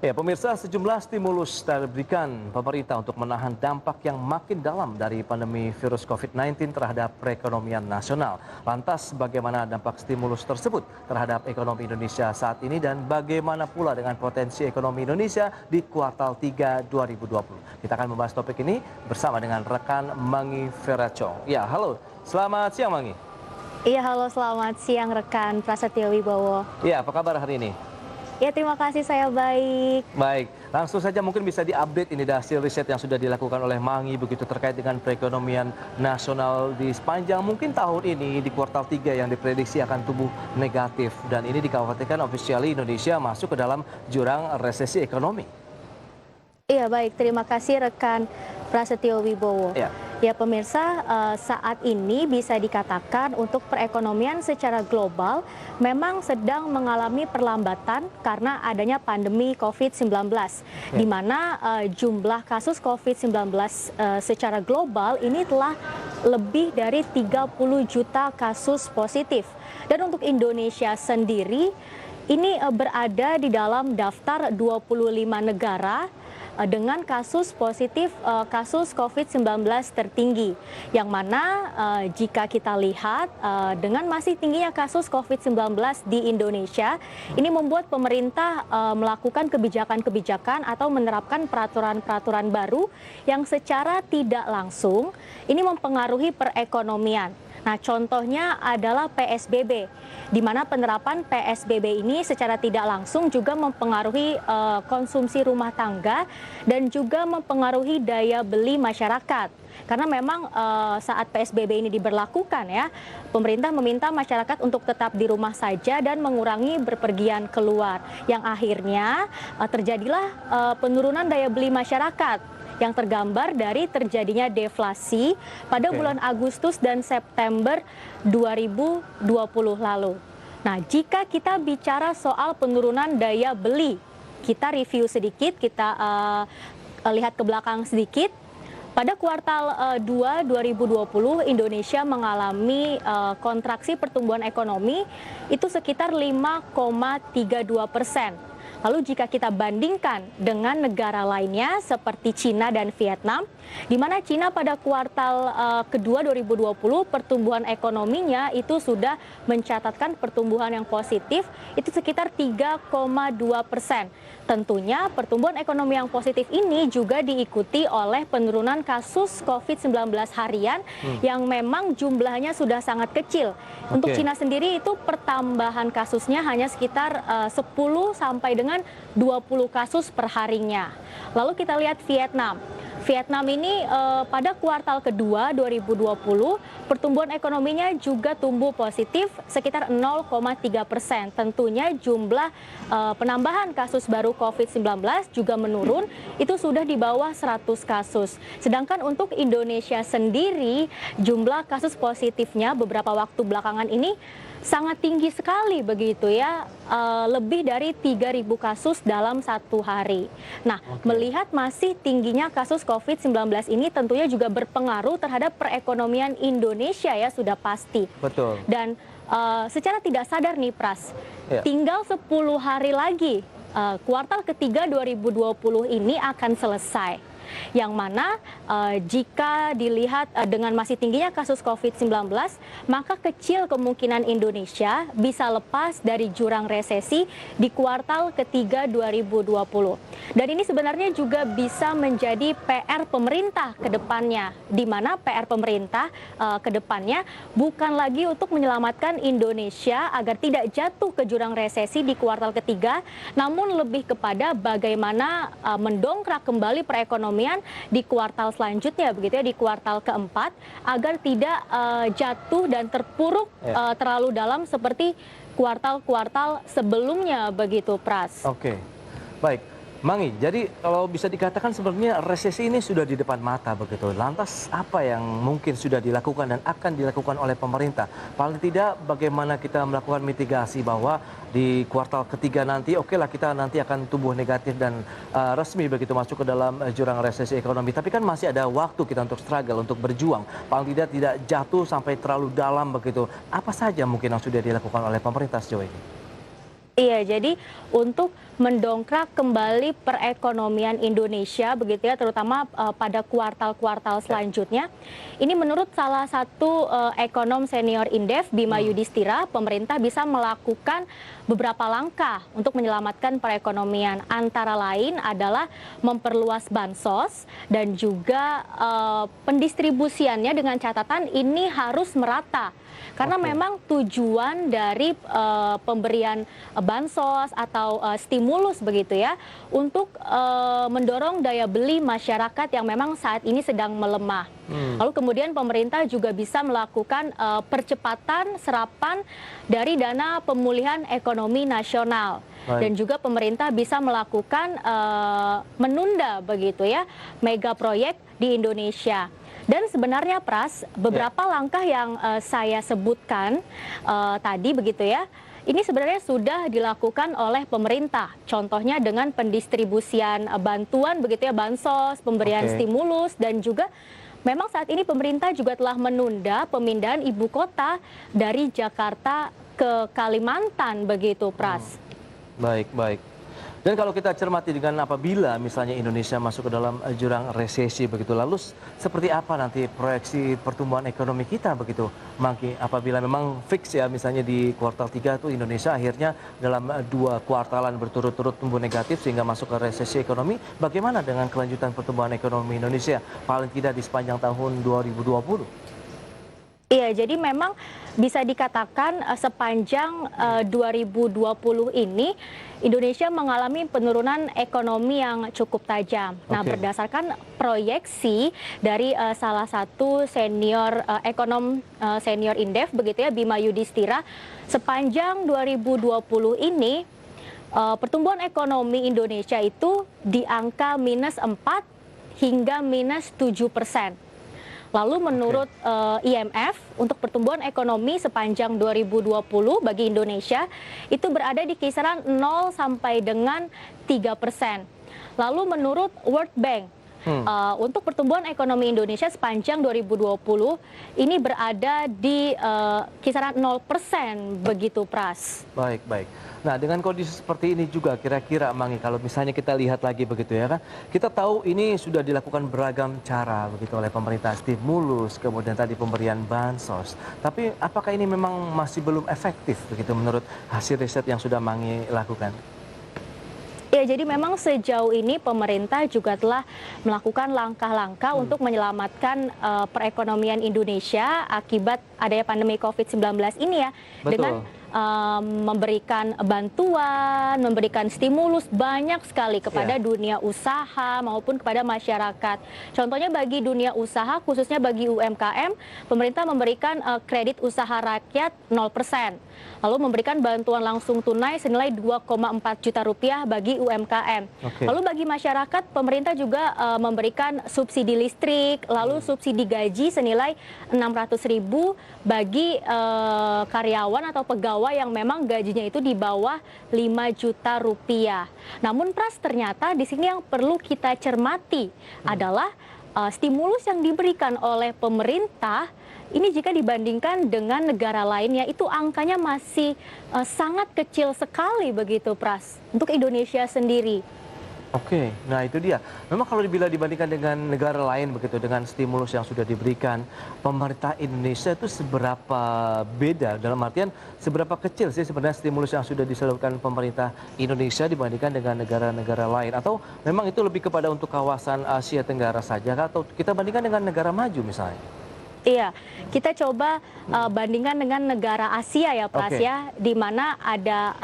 Ya, pemirsa, sejumlah stimulus diberikan pemerintah untuk menahan dampak yang makin dalam dari pandemi virus COVID-19 terhadap perekonomian nasional. Lantas, bagaimana dampak stimulus tersebut terhadap ekonomi Indonesia saat ini dan bagaimana pula dengan potensi ekonomi Indonesia di kuartal 3 2020? Kita akan membahas topik ini bersama dengan rekan Mangi Feracong. Ya, halo. Selamat siang, Mangi. Iya, halo, selamat siang rekan Prasetyo Wibowo. Ya, apa kabar hari ini? Ya, terima kasih, saya baik. Baik, langsung saja mungkin bisa diupdate ini hasil riset yang sudah dilakukan oleh Mangi begitu terkait dengan perekonomian nasional di sepanjang mungkin tahun ini di kuartal 3 yang diprediksi akan tumbuh negatif dan ini dikhawatirkan officially Indonesia masuk ke dalam jurang resesi ekonomi. Iya, baik, terima kasih rekan Prasetyo Wibowo. Ya. Ya, pemirsa, saat ini bisa dikatakan untuk perekonomian secara global memang sedang mengalami perlambatan karena adanya pandemi COVID-19, di mana jumlah kasus COVID-19 secara global ini telah lebih dari 30 juta kasus positif. Dan untuk Indonesia sendiri, ini berada di dalam daftar 25 negara dengan kasus positif kasus COVID-19 tertinggi, yang mana jika kita lihat dengan masih tingginya kasus COVID-19 di Indonesia, ini membuat pemerintah melakukan kebijakan-kebijakan atau menerapkan peraturan-peraturan baru yang secara tidak langsung ini mempengaruhi perekonomian. Nah, contohnya adalah PSBB, di mana penerapan PSBB ini secara tidak langsung juga mempengaruhi konsumsi rumah tangga dan juga mempengaruhi daya beli masyarakat. Karena memang saat PSBB ini diberlakukan ya, pemerintah meminta masyarakat untuk tetap di rumah saja dan mengurangi berpergian keluar. Yang akhirnya terjadilah penurunan daya beli masyarakat yang tergambar dari terjadinya deflasi pada bulan Agustus dan September 2020 lalu. Nah, jika kita bicara soal penurunan daya beli, kita review sedikit, kita lihat ke belakang sedikit. Pada kuartal 2 2020, Indonesia mengalami kontraksi pertumbuhan ekonomi itu sekitar 5,32%. Lalu jika kita bandingkan dengan negara lainnya seperti Cina dan Vietnam, di mana Cina pada kuartal kedua 2020 pertumbuhan ekonominya itu sudah mencatatkan pertumbuhan yang positif itu sekitar 3,2%. Tentunya pertumbuhan ekonomi yang positif ini juga diikuti oleh penurunan kasus COVID-19 harian yang memang jumlahnya sudah sangat kecil. Untuk Cina sendiri itu pertambahan kasusnya hanya sekitar 10 sampai dengan 20 kasus per harinya. Lalu kita lihat Vietnam. Vietnam ini pada kuartal kedua 2020 pertumbuhan ekonominya juga tumbuh positif sekitar 0,3%. Tentunya jumlah penambahan kasus baru COVID-19 juga menurun, itu sudah di bawah 100 kasus. Sedangkan untuk Indonesia sendiri jumlah kasus positifnya beberapa waktu belakangan ini sangat tinggi sekali begitu ya, lebih dari 3.000 kasus dalam satu hari. Nah, melihat masih tingginya kasus COVID-19 ini tentunya juga berpengaruh terhadap perekonomian Indonesia ya, sudah pasti. Betul. Dan secara tidak sadar nih Pras, tinggal 10 hari lagi kuartal ketiga 2020 ini akan selesai. Yang mana jika dilihat dengan masih tingginya kasus COVID-19, maka kecil kemungkinan Indonesia bisa lepas dari jurang resesi di kuartal ketiga 2020. Dan ini sebenarnya juga bisa menjadi PR pemerintah ke depannya, di mana PR pemerintah ke depannya bukan lagi untuk menyelamatkan Indonesia agar tidak jatuh ke jurang resesi di kuartal ketiga, namun lebih kepada bagaimana mendongkrak kembali perekonomian di kuartal selanjutnya begitu ya, di kuartal keempat, agar tidak jatuh dan terpuruk terlalu dalam seperti kuartal-kuartal sebelumnya begitu, Pras. Oke, baik. Mangi, jadi kalau bisa dikatakan sebenarnya resesi ini sudah di depan mata begitu. Lantas apa yang mungkin sudah dilakukan dan akan dilakukan oleh pemerintah? Paling tidak bagaimana kita melakukan mitigasi bahwa di kuartal ketiga nanti okelah kita nanti akan tumbuh negatif dan resmi begitu masuk ke dalam jurang resesi ekonomi. Tapi kan masih ada waktu kita untuk struggle, untuk berjuang. Paling tidak jatuh sampai terlalu dalam begitu. Apa saja mungkin yang sudah dilakukan oleh pemerintah sejauh ini? Iya, jadi untuk mendongkrak kembali perekonomian Indonesia begitu ya, terutama pada kuartal-kuartal selanjutnya. Ini menurut salah satu ekonom senior Indef, Bima Yudhistira, pemerintah bisa melakukan beberapa langkah untuk menyelamatkan perekonomian. Antara lain adalah memperluas bansos dan juga pendistribusiannya dengan catatan ini harus merata. Karena memang tujuan dari pemberian bansos atau stimulus begitu ya, untuk mendorong daya beli masyarakat yang memang saat ini sedang melemah. Lalu kemudian pemerintah juga bisa melakukan percepatan serapan dari dana pemulihan ekonomi nasional. Dan juga pemerintah bisa melakukan menunda begitu ya mega proyek di Indonesia. Dan sebenarnya Pras, beberapa langkah yang saya sebutkan tadi begitu ya, ini sebenarnya sudah dilakukan oleh pemerintah. Contohnya dengan pendistribusian bantuan begitu ya, bansos, pemberian stimulus, dan juga memang saat ini pemerintah juga telah menunda pemindahan ibu kota dari Jakarta ke Kalimantan begitu, Pras. Baik, baik. Dan kalau kita cermati dengan apabila misalnya Indonesia masuk ke dalam jurang resesi begitu, lalu seperti apa nanti proyeksi pertumbuhan ekonomi kita begitu, Mangki? Apabila memang fix ya misalnya di kuartal 3 itu Indonesia akhirnya dalam 2 kuartalan berturut-turut tumbuh negatif sehingga masuk ke resesi ekonomi, bagaimana dengan kelanjutan pertumbuhan ekonomi Indonesia paling tidak di sepanjang tahun 2020? Iya, jadi memang bisa dikatakan sepanjang 2020 ini Indonesia mengalami penurunan ekonomi yang cukup tajam. Nah, berdasarkan proyeksi dari salah satu senior ekonom senior Indef begitu ya, Bima Yudhistira, sepanjang 2020 ini pertumbuhan ekonomi Indonesia itu di angka -4 hingga -7%. Lalu menurut IMF, untuk pertumbuhan ekonomi sepanjang 2020 bagi Indonesia itu berada di kisaran 0 sampai dengan 3%. Lalu menurut World Bank, untuk pertumbuhan ekonomi Indonesia sepanjang 2020 ini berada di kisaran 0% begitu, Pras. Baik, baik. Nah, dengan kondisi seperti ini juga kira-kira Mangi, kalau misalnya kita lihat lagi begitu ya kan, kita tahu ini sudah dilakukan beragam cara begitu oleh pemerintah, stimulus, kemudian tadi pemberian bansos. Tapi apakah ini memang masih belum efektif begitu menurut hasil riset yang sudah Mangi lakukan? Ya, jadi memang sejauh ini pemerintah juga telah melakukan langkah-langkah untuk menyelamatkan perekonomian Indonesia akibat adanya pandemi COVID-19 ini ya. Betul. Dengan memberikan bantuan, memberikan stimulus banyak sekali kepada dunia usaha maupun kepada masyarakat. Contohnya bagi dunia usaha, khususnya bagi UMKM, pemerintah memberikan kredit usaha rakyat 0%. Lalu memberikan bantuan langsung tunai senilai 2,4 juta rupiah bagi UMKM. Lalu bagi masyarakat, pemerintah juga memberikan subsidi listrik, lalu subsidi gaji senilai 600.000 bagi karyawan atau pegawai yang memang gajinya itu di bawah 5 juta rupiah. Namun Pras, ternyata di sini yang perlu kita cermati adalah stimulus yang diberikan oleh pemerintah ini jika dibandingkan dengan negara lainnya itu angkanya masih sangat kecil sekali begitu, Pras, untuk Indonesia sendiri. Oke, nah itu dia. Memang kalau dibandingkan dengan negara lain begitu, dengan stimulus yang sudah diberikan, pemerintah Indonesia itu seberapa beda, dalam artian seberapa kecil sih sebenarnya stimulus yang sudah disalurkan pemerintah Indonesia dibandingkan dengan negara-negara lain? Atau memang itu lebih kepada untuk kawasan Asia Tenggara saja, atau kita bandingkan dengan negara maju misalnya? Iya, kita coba bandingkan dengan negara Asia ya, Pras ya, di mana ada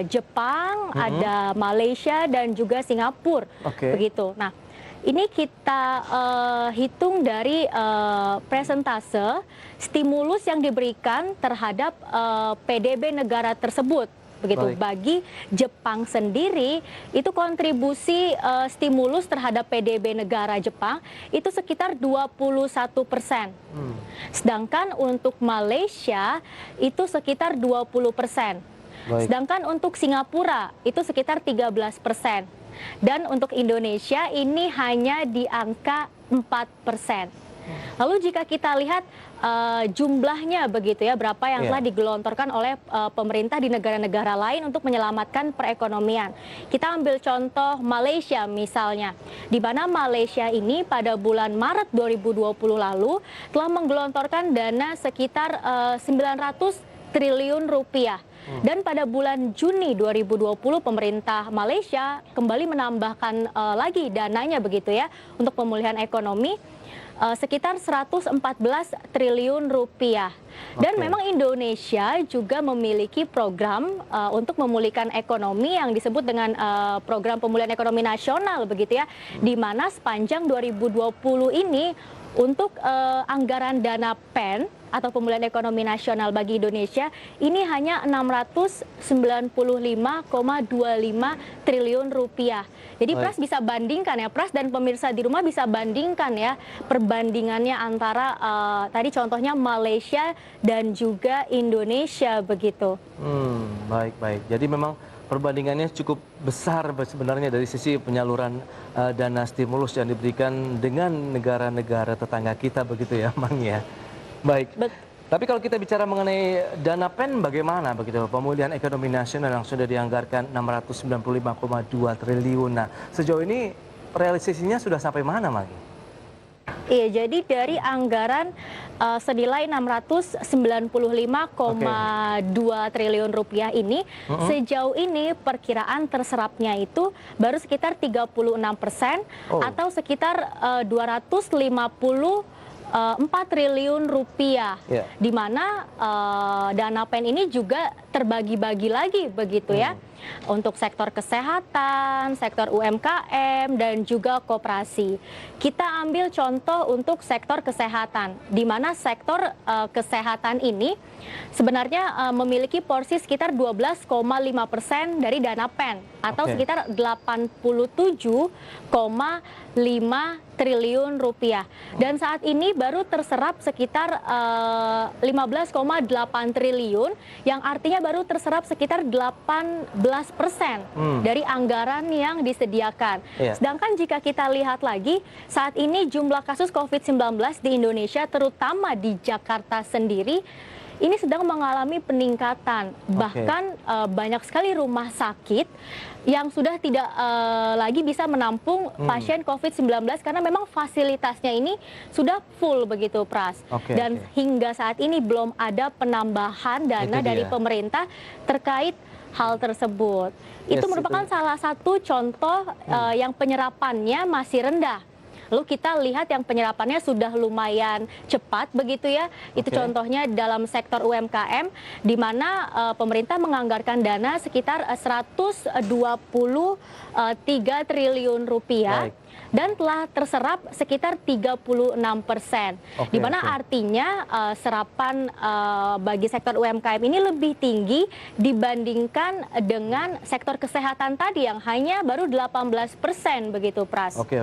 Jepang, ada Malaysia dan juga Singapura, begitu. Nah, ini kita hitung dari persentase stimulus yang diberikan terhadap PDB negara tersebut. Begitu. Bagi Jepang sendiri itu kontribusi stimulus terhadap PDB negara Jepang itu sekitar 21%. Sedangkan untuk Malaysia itu sekitar 20%. Sedangkan untuk Singapura itu sekitar 13%. Dan untuk Indonesia ini hanya di angka 4%. Lalu jika kita lihat jumlahnya begitu ya, berapa yang telah digelontorkan oleh pemerintah di negara-negara lain untuk menyelamatkan perekonomian. Kita ambil contoh Malaysia misalnya, di mana Malaysia ini pada bulan Maret 2020 lalu telah menggelontorkan dana sekitar 900 triliun rupiah. Dan pada bulan Juni 2020 pemerintah Malaysia kembali menambahkan lagi dananya begitu ya untuk pemulihan ekonomi sekitar 114 triliun rupiah. Dan memang Indonesia juga memiliki program untuk memulihkan ekonomi yang disebut dengan program pemulihan ekonomi nasional begitu ya, di mana sepanjang 2020 ini untuk anggaran dana PEN atau pemulihan ekonomi nasional bagi Indonesia ini hanya 695,25 triliun rupiah. Jadi Pras bisa bandingkan ya, Pras dan pemirsa di rumah bisa bandingkan ya perbandingannya antara tadi contohnya Malaysia dan juga Indonesia begitu. Baik. Jadi memang perbandingannya cukup besar sebenarnya dari sisi penyaluran dana stimulus yang diberikan dengan negara-negara tetangga kita begitu ya, Mang ya. Baik. Tapi kalau kita bicara mengenai dana PEN bagaimana begitu? Pemulihan ekonomi nasional yang sudah dianggarkan 695,2 triliun. Nah, sejauh ini realisasinya sudah sampai mana, Mang? Iya, jadi dari anggaran senilai 695,2 triliun rupiah ini, sejauh ini perkiraan terserapnya itu baru sekitar 36% atau sekitar 254 triliun rupiah, di mana dana PEN ini juga terbagi-bagi lagi begitu ya, untuk sektor kesehatan, sektor UMKM, dan juga koperasi. Kita ambil contoh untuk sektor kesehatan, di mana sektor kesehatan ini sebenarnya memiliki porsi sekitar 12,5% dari dana PEN, atau sekitar 87,5 triliun rupiah. Dan saat ini baru terserap sekitar 15,8 triliun, yang artinya baru terserap sekitar 18% dari anggaran yang disediakan. Sedangkan jika kita lihat lagi, saat ini jumlah kasus COVID-19 di Indonesia, terutama di Jakarta sendiri, ini sedang mengalami peningkatan. Bahkan banyak sekali rumah sakit yang sudah tidak lagi bisa menampung pasien COVID-19 karena memang fasilitasnya ini sudah full begitu, Pras. Dan hingga saat ini belum ada penambahan dana dari pemerintah terkait hal tersebut. Itu merupakan salah satu contoh yang penyerapannya masih rendah. Lalu kita lihat yang penyerapannya sudah lumayan cepat begitu ya. Itu contohnya dalam sektor UMKM, di mana pemerintah menganggarkan dana sekitar 123 triliun rupiah. Dan telah terserap sekitar 36%, di mana artinya serapan bagi sektor UMKM ini lebih tinggi dibandingkan dengan sektor kesehatan tadi yang hanya baru 18% begitu, Pras. Oke.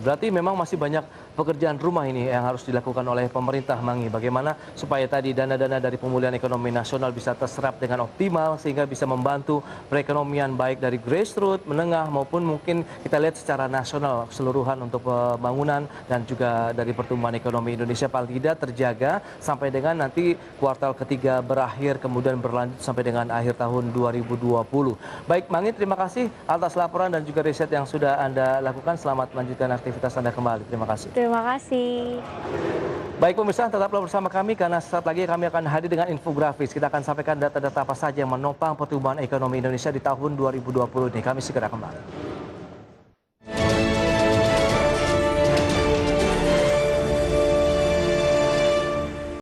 Berarti memang masih banyak pekerjaan rumah ini yang harus dilakukan oleh pemerintah, Mangi. Bagaimana supaya tadi dana-dana dari pemulihan ekonomi nasional bisa terserap dengan optimal sehingga bisa membantu perekonomian baik dari grassroots, menengah maupun mungkin kita lihat secara nasional keseluruhan untuk pembangunan dan juga dari pertumbuhan ekonomi Indonesia paling tidak terjaga sampai dengan nanti kuartal ketiga berakhir kemudian berlanjut sampai dengan akhir tahun 2020. Baik, Mangi, terima kasih atas laporan dan juga riset yang sudah Anda lakukan. Selamat melanjutkan aktivitas Anda kembali. Terima kasih. Terima kasih. Baik pemirsa, tetaplah bersama kami karena saat lagi kami akan hadir dengan infografis. Kita akan sampaikan data-data apa saja yang menopang pertumbuhan ekonomi Indonesia di tahun 2020 ini. Kami segera kembali.